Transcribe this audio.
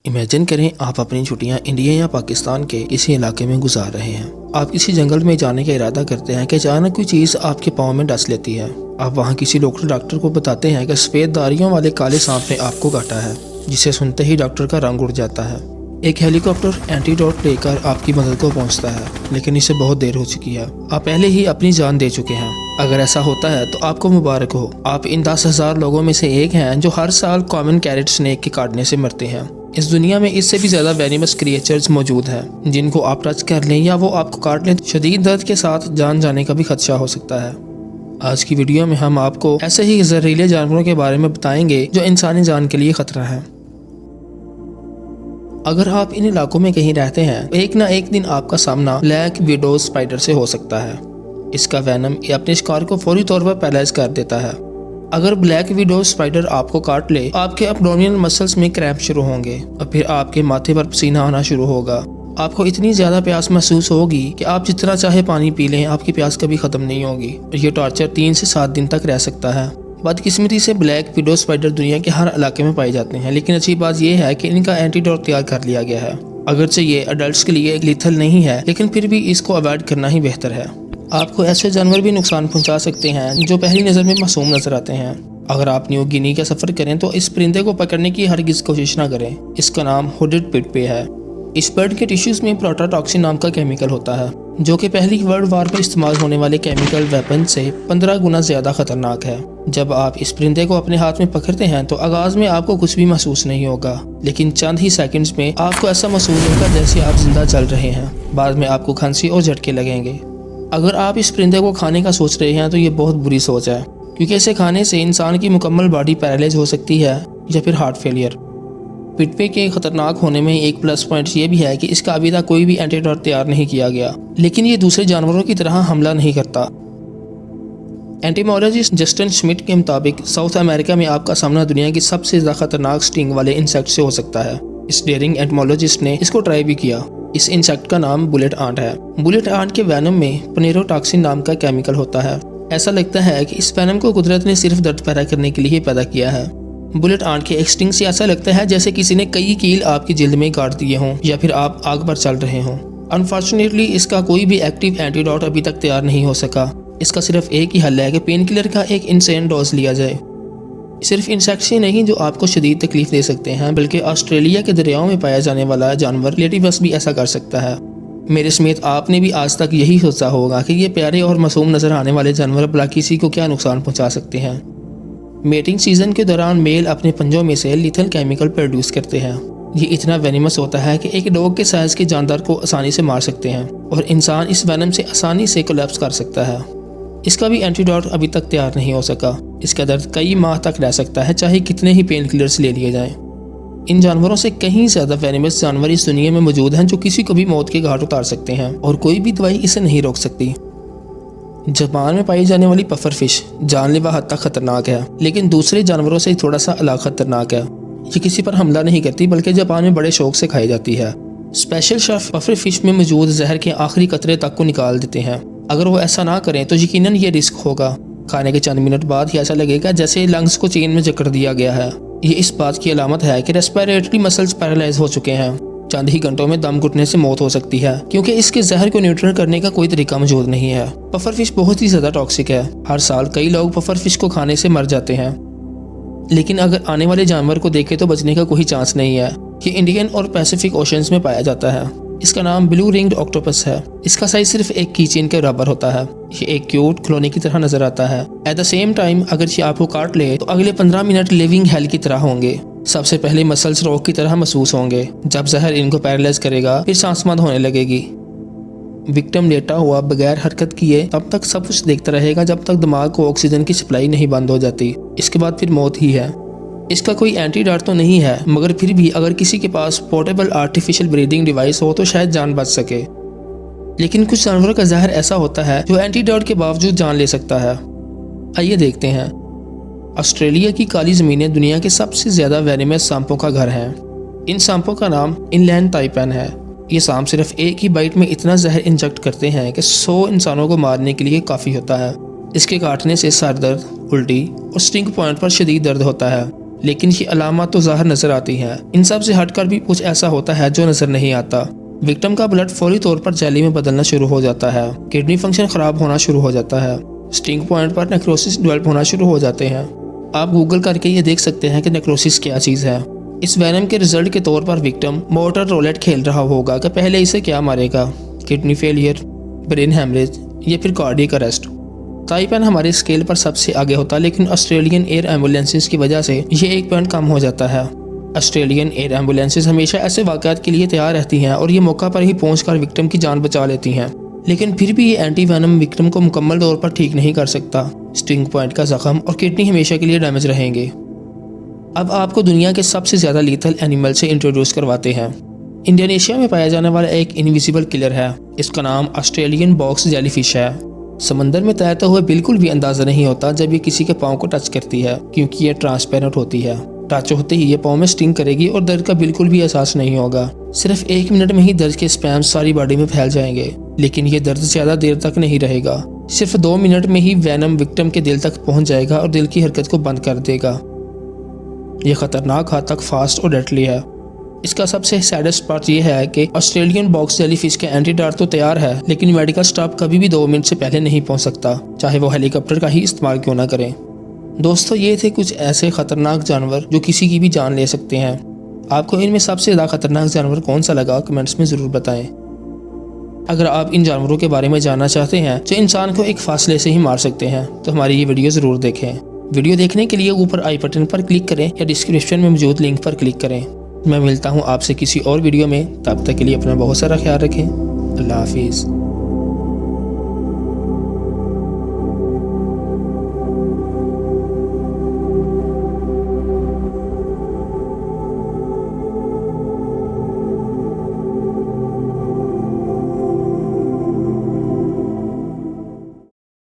Imagine करें आप अपनी छुट्टियां इंडिया या पाकिस्तान के किसी इलाके में गुजार रहे हैं। आप किसी जंगल में जाने का इरादा करते हैं कि अचानक कोई चीज़ आपके पाँव में डस लेती है। आप वहां किसी लोकल डॉक्टर को बताते हैं कि सफ़ेद दाढ़ियों वाले काले सांप ने आपको काटा है, जिसे सुनते ही डॉक्टर का रंग उड़ जाता है। एक हेलीकॉप्टर एंटीडोट लेकर आपकी मदद को पहुंचता है, लेकिन इसे बहुत देर हो चुकी है। आप पहले ही अपनी जान दे चुके हैं। अगर ऐसा होता है तो आपको मुबारक हो, आप इन 10,000 लोगों में से एक हैं जो हर साल कॉमन कैरेट स्नेक के काटने से मरते हैं। इस दुनिया में इससे भी ज़्यादा वेनिमस क्रिएचर्स मौजूद हैं, जिनको आप टच कर लें या वो आपको काट लें, शदीद दर्द के साथ जान जाने का भी खदशा हो सकता है। आज की वीडियो में हम आपको ऐसे ही जहरीले जानवरों के बारे में बताएंगे जो इंसानी जान के लिए खतरा है। अगर आप इन इलाकों में कहीं रहते हैं तो एक ना एक दिन आपका सामना ब्लैक विडो स्पाइडर से हो सकता है। इसका वेनम अपने शिकार को फौरी तौर पर पैरालाइज कर देता है। अगर ब्लैक विडो स्पाइडर आपको काट ले, आपके एब्डोमिनल मसल्स में क्रैम्प शुरू होंगे और फिर आपके माथे पर पसीना आना शुरू होगा। आपको इतनी ज़्यादा प्यास महसूस होगी कि आप जितना चाहे पानी पी लें, आपकी प्यास कभी ख़त्म नहीं होगी। और ये टॉर्चर 3 से 7 दिन तक रह सकता है। बदकिस्मती से ब्लैक विडो स्पाइडर दुनिया के हर इलाके में पाए जाते हैं, लेकिन अच्छी बात यह है कि इनका एंटीडोट तैयार कर लिया गया है। अगरचे ये अडल्ट्स के लिए लीथल नहीं है, लेकिन फिर भी इसको अवॉइड करना ही बेहतर है। आपको ऐसे जानवर भी नुकसान पहुंचा सकते हैं जो पहली नज़र में मासूम नजर आते हैं। अगर आप न्यू गिनी का सफ़र करें तो इस परिंदे को पकड़ने की हरगिज़ कोशिश ना करें। इसका नाम हुडेड पिटपे है। इस बर्ड के टिश्यूज़ में प्रोटाटॉक्सिन नाम का केमिकल होता है, जो कि पहली वर्ल्ड वार में इस्तेमाल होने वाले केमिकल वेपन से 15 गुना ज़्यादा खतरनाक है। जब आप इस परिंदे को अपने हाथ में पकड़ते हैं तो आगाज़ में आपको कुछ भी महसूस नहीं होगा, लेकिन चंद ही सेकंड्स में आपको ऐसा महसूस होगा जैसे आप जिंदा चल रहे हैं। बाद में आपको खांसी और झटके लगेंगे। अगर आप इस परिंदे को खाने का सोच रहे हैं तो ये बहुत बुरी सोच है, क्योंकि इसे खाने से इंसान की मुकम्मल बॉडी पैरालाइज हो सकती है या फिर हार्ट फेलियर। पिटपे के खतरनाक होने में एक प्लस पॉइंट ये भी है कि इसका अभी तक कोई भी एंटीडोट तैयार नहीं किया गया, लेकिन ये दूसरे जानवरों की तरह हमला नहीं करता। एंटीमोलॉजिस्ट जस्टिन श्मिट के मुताबिक साउथ अमेरिका में आपका सामना दुनिया की सबसे ज़्यादा खतरनाक स्टिंग वाले इंसेक्ट से हो सकता है। इस डेयरिंग एंटीमोलॉजिस्ट ने इसको ट्राई भी किया। इस इंसेक्ट का नाम बुलेट आंट है। बुलेट आंट के वेनम में पनेरोटॉक्सिन नाम का केमिकल होता है। ऐसा लगता है कि इस वेनम को कुदरत ने सिर्फ दर्द पैदा करने के लिए पैदा किया है। बुलेट आंट के एक स्टिंग से ऐसा लगता है जैसे किसी ने कई कील आपकी जिल्द में काट दिए हों या फिर आप आग पर चल रहे हों। अनफॉर्चुनेटली इसका कोई भी एक्टिव एंटीडोट अभी तक तैयार नहीं हो सका। इसका सिर्फ एक ही हल है कि पेन किलर का एक इंसेन डोज लिया जाए। सिर्फ इंसेक्ट्स ही नहीं जो आपको शदीद तकलीफ दे सकते हैं, बल्कि ऑस्ट्रेलिया के दरियाओं में पाया जाने वाला जानवर प्लेटिपस भी ऐसा कर सकता है। मेरे समेत आपने भी आज तक यही सोचा होगा कि ये प्यारे और मासूम नजर आने वाले जानवर भला किसी को क्या नुकसान पहुंचा सकते हैं। मेटिंग सीजन के दौरान मेल अपने पंजों में से लिथल केमिकल प्रोड्यूस करते हैं। ये इतना वेनिमस होता है कि एक डॉग के साइज के जानदार को आसानी से मार सकते हैं और इंसान इस वेनम से आसानी से कोलैप्स कर सकता है। इसका भी एंटीडोट अभी तक तैयार नहीं हो सका। इसका दर्द कई माह तक रह सकता है, चाहे कितने ही पेन किलर्स ले लिए जाएं। इन जानवरों से कहीं ज़्यादा वेनिमस जानवर इस दुनिया में मौजूद हैं जो किसी को भी मौत के घाट उतार सकते हैं और कोई भी दवाई इसे नहीं रोक सकती। जापान में पाई जाने वाली पफर फिश जानलेवा हद तक खतरनाक है, लेकिन दूसरे जानवरों से थोड़ा सा अलग खतरनाक है। ये किसी पर हमला नहीं करती, बल्कि जापान में बड़े शौक से खाई जाती है। स्पेशल शेफ पफर फिश में मौजूद जहर के आखिरी कतरे तक को निकाल देते हैं। अगर वो ऐसा ना करें तो यकीनन ये रिस्क होगा। खाने के चंद मिनट बाद ही ऐसा लगेगा जैसे लंग्स को चेन में जकड़ दिया गया है। ये इस बात की अलामत है कि रेस्पिरेटरी मसल्स पैरालाइज हो चुके हैं। चंद ही घंटों में दम घुटने से मौत हो सकती है, क्योंकि इसके जहर को न्यूट्रल करने का कोई तरीका मौजूद नहीं है। पफर फिश बहुत ही ज़्यादा टॉक्सिक है। हर साल कई लोग पफर फिश को खाने से मर जाते हैं, लेकिन अगर आने वाले जानवर को देखें तो बचने का कोई चांस नहीं है। ये इंडियन और पैसिफिक ओशंस में पाया जाता है। इसका नाम ब्लू रिंग्ड ऑक्टोपस है। इसका साइज सिर्फ एक कीचेन के बराबर होता है। ये एक क्यूट खिलौने की तरह नजर आता है। एट द सेम टाइम अगर ये आपको काट ले तो अगले 15 मिनट लिविंग हेल की तरह होंगे। सबसे पहले मसल्स रॉक की तरह महसूस होंगे। जब जहर इनको पैरालाइज करेगा फिर सांस बंद होने लगेगी। विक्टिम लेटा हुआ बगैर हरकत किए तब तक सब कुछ देखता रहेगा जब तक दिमाग को ऑक्सीजन की सप्लाई नहीं बंद हो जाती। इसके बाद फिर मौत ही है। इसका कोई एंटीडोट तो नहीं है, मगर फिर भी अगर किसी के पास पोर्टेबल आर्टिफिशियल ब्रीदिंग डिवाइस हो तो शायद जान बच सके। लेकिन कुछ जानवरों का जहर ऐसा होता है जो एंटीडोट के बावजूद जान ले सकता है। आइए देखते हैं। ऑस्ट्रेलिया की काली ज़मीनें दुनिया के सबसे ज़्यादा वेनिमस सांपों का घर हैं। इन सांपों का नाम इनलैंड ताइपैन है। ये सांप सिर्फ एक ही बाइट में इतना जहर इंजेक्ट करते हैं कि 100 इंसानों को मारने के लिए काफ़ी होता है। इसके काटने से सर दर्द, उल्टी और स्टिंग पॉइंट पर शदीद दर्द होता है। लेकिन ये अलामत तो ज़ाहिर नजर आती हैं। इन सब से हटकर भी कुछ ऐसा होता है जो नजर नहीं आता। विक्टिम का ब्लड फौरी तौर पर जेली में बदलना शुरू हो जाता है, किडनी फंक्शन खराब होना शुरू हो जाता है, स्टिंग पॉइंट पर नेक्रोसिस डेवलप होना शुरू हो जाते हैं। आप गूगल करके ये देख सकते हैं कि नेक्रोसिस क्या चीज़ है। इस वैनम के रिजल्ट के तौर पर विक्टिम मोटर रोलेट खेल रहा होगा कि पहले इसे क्या मारेगा, किडनी फेलियर, ब्रेन हैमरेज या फिर कार्डियक अरेस्ट। ताइपन हमारे स्केल पर सबसे आगे होता, लेकिन ऑस्ट्रेलियन एयर एम्बुलेंसेज की वजह से ये एक पॉइंट कम हो जाता है। ऑस्ट्रेलियन एयर एम्बुलेंसेज हमेशा ऐसे वाक़यात के लिए तैयार रहती हैं और ये मौका पर ही पहुंचकर विक्टिम की जान बचा लेती हैं। लेकिन फिर भी ये एंटी वैनम विक्टिम को मुकम्मल तौर पर ठीक नहीं कर सकता। स्टिंग पॉइंट का जख्म और किडनी हमेशा के लिए डैमेज रहेंगे। अब आपको दुनिया के सबसे ज़्यादा लीथल एनिमल से इंट्रोड्यूस करवाते हैं। इंडोनेशिया में पाया जाने वाला एक इनविजिबल किलर है। इसका नाम ऑस्ट्रेलियन बॉक्स जेलीफिश है। समंदर में तैरते हुए बिल्कुल भी अंदाज़ा नहीं होता जब ये किसी के पाँव को टच करती है, क्योंकि ये ट्रांसपेरेंट होती है। टच होते ही ये पाँव में स्टिंग करेगी और दर्द का बिल्कुल भी एहसास नहीं होगा। सिर्फ 1 मिनट में ही दर्द के स्पैम सारी बॉडी में फैल जाएंगे, लेकिन ये दर्द ज़्यादा देर तक नहीं रहेगा। सिर्फ 2 मिनट में ही वैनम विक्टिम के दिल तक पहुंच जाएगा और दिल की हरकत को बंद कर देगा। यह खतरनाक हद तक फास्ट और डेडली है। इसका सबसे सैडेस्ट पार्ट यह है कि ऑस्ट्रेलियन बॉक्स जेलीफिश के एंटीडोट तो तैयार है, लेकिन मेडिकल स्टाफ कभी भी 2 मिनट से पहले नहीं पहुंच सकता, चाहे वो हेलीकॉप्टर का ही इस्तेमाल क्यों ना करें। दोस्तों, ये थे कुछ ऐसे खतरनाक जानवर जो किसी की भी जान ले सकते हैं। आपको इनमें सबसे ज़्यादा खतरनाक जानवर कौन सा लगा, कमेंट्स में ज़रूर बताएं। अगर आप इन जानवरों के बारे में जानना चाहते हैं जो इंसान को एक फासले से ही मार सकते हैं, तो हमारी ये वीडियो ज़रूर देखें। वीडियो देखने के लिए ऊपर आई बटन पर क्लिक करें या डिस्क्रिप्शन में मौजूद लिंक पर क्लिक करें। मैं मिलता हूँ आपसे किसी और वीडियो में। तब तक के लिए अपना बहुत सारा ख्याल रखें। अल्लाह हाफिज़।